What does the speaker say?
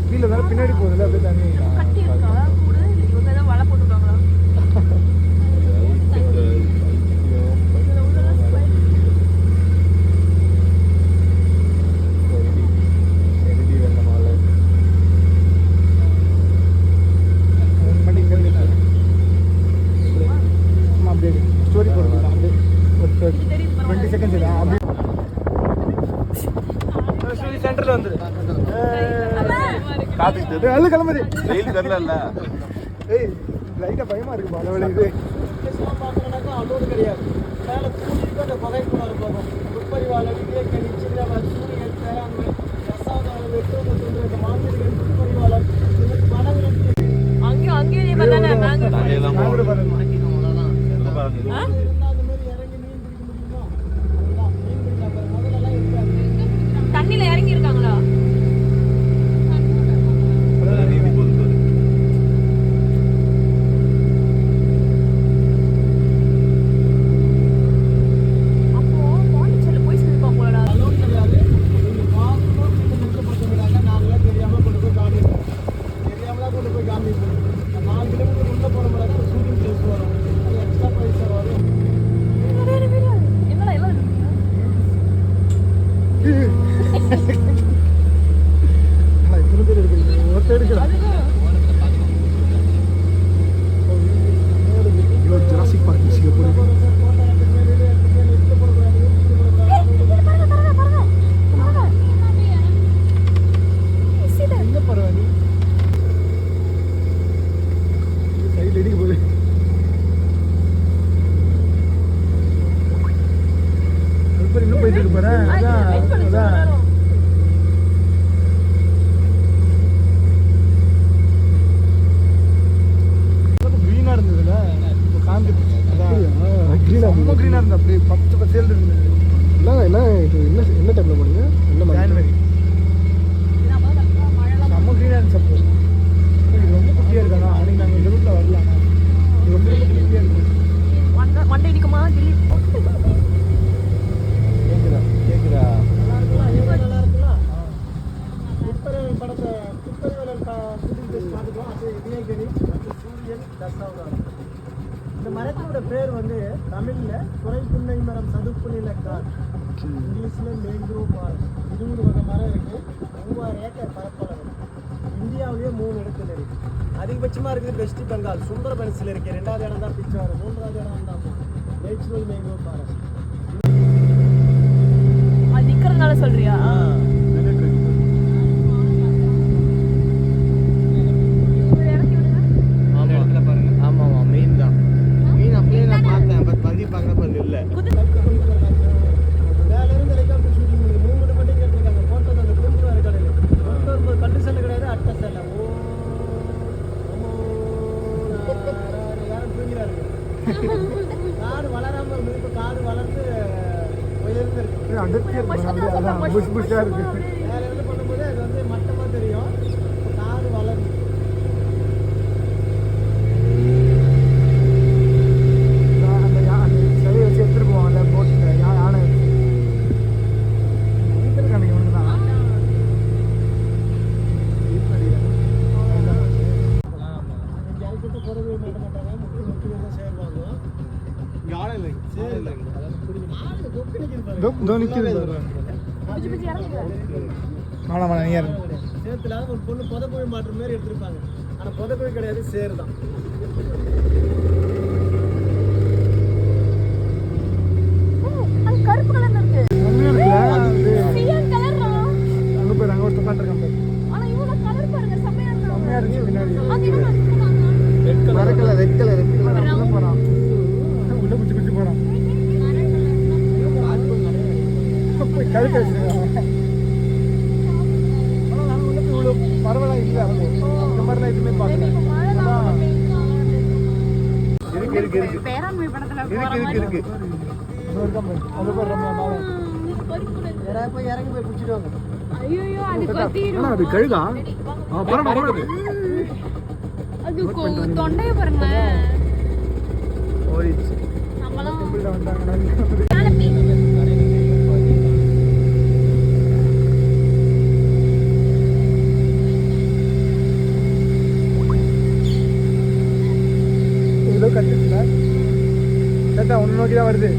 கீழே வேற பின்னாடி போகுதுல்ல அப்படியே தண்ணி கட்டி இருக்கா கூட இவங்க ஏதோ வலை போட்டுருக்காங்களா ஸ்டோரி போடுறது அப்படியே 20 செகண்ட்ஸ் இல்லை அப்படியே சென்டர்ல வந்துரு காத்துக்கிட்டு அல்ல கிளம்புது வெயில் தெரியல ஏய் லைட்டாக பயமா இருக்கு பாலவழி இது பார்க்கணுன்னாக்கா அலோடு கிடையாது மேலே தூண்டிட்டு அந்த புகை கூட இருக்கும் துப்பறிவாளர் இயற்கை சின்ன சூரியன் பேராண்மை ரசாதார வெட்டு மற்றும் மாநிலங்கள் துப்பறிவாளர் படம் அங்கேயே தண்ணியில இறங்கி இருக்காங்களா என்ன டைம்ல போனீங்க என்ன ஜனவரி செம்ம க்ரீனாக இருந்துச்சு அப்போ இது ரொம்ப குட்டியாக இருக்காண்ணா அன்றைக்கி நாங்கள் இந்த ரூட்டில் வரலாம் இது ரொம்ப ரொம்ப குட்டியாக இருக்கு மண்டை இடிக்குமா கேட்குறா நல்லா இருக்குல்ல துப்பறிவல் படத்தை துப்பறிவலர் பார்த்துக்கலாம் அது இதயகிரி மற்றும் சூரியன் தசாவதாரம் இந்த மரத்தோட பேர் வந்து தமிழில் குறைப்புன்னை மரம் சதுப்பு நிலக்கார் இங்கிலீஷில் மேங்க்ரோவ் ஃபாரஸ்ட் 20 வகை மரம் இருக்குது 3000 ஏக்கர் பரப்பளவு இந்தியாவிலேயே 3 இடத்துல இருக்குது அதிகபட்சமாக இருக்குது வெஸ்ட் பெங்கால் சுந்தரபன்ஸில் இருக்குது 2வது இடம் தான் பிச்சாவரம் 3வது இடம் தான் நேச்சுரல் மேங்க்ரோவ் ஃபாரஸ்ட் அது நிற்கிறதுனால சொல்றியா ஆமாம் மெயின் தான் மெயின் அப்படியே நான் பார்த்தேன் பட் வந்து பார்க்குறப்ப அது இல்லை வேலையிருந்து ஹெலிகாப்டர் ஷூட்டிங் பண்ணி 3 மட்டும் கேட்டிருக்காங்க போட்டது அந்த கும்புறாரு கடையில் கொண்டு வரும்போது கண்டு செல்ல கிடையாது அட்டை செல்ல யாரும் தூங்கிறாருங்க காடு வளராமல் இருந்து இப்போ காடு வளர்ந்து உயர்ந்து இருக்கு வேற இருந்து பண்ணும்போது அது வந்து மட்டமாக தெரியும் இப்போ காடு வளருது சேத்துல ஒரு பொண்ணு புதக்குழி மாற்ற மாதிரி எடுத்திருப்பாங்க ஆனா புதக்குழி கிடையாது சேர் தான் கருப்பு கலர்ல இருக்கு சியன் கலர்ரா அங்க போய் அங்க ஒரு தொக்காட்டு இருக்காங்க ஆனா இவங்க கலர் பாருங்க செமையா இருக்கு செமையா இருக்கு பின்னாடி அது என்ன ரெட் கலர் உள்ள போறான் உள்ள குச்சி போறான் போய் கழுத்து வச்சிருக்காங்க பரவாயில்ல இல்லை இந்த மாதிரிலாம் எதுவுமே பார்க்கல இருக்கு பேராண்மை படத்துல இருக்கு அது பேர் ரொம்ப யாராவது போய் இறங்கி போய் பிடிச்சிடுவாங்க ஐயோ அது கொத்திரும் அது கழுதா பரவாயில்ல அது தொண்டைய பாருங்க ஓடிச்சு நம்மலாம் வந்தாங்க அளவுக்கு கத்துச்சுல சேட்டா ஒன்று நோக்கி தான் வருது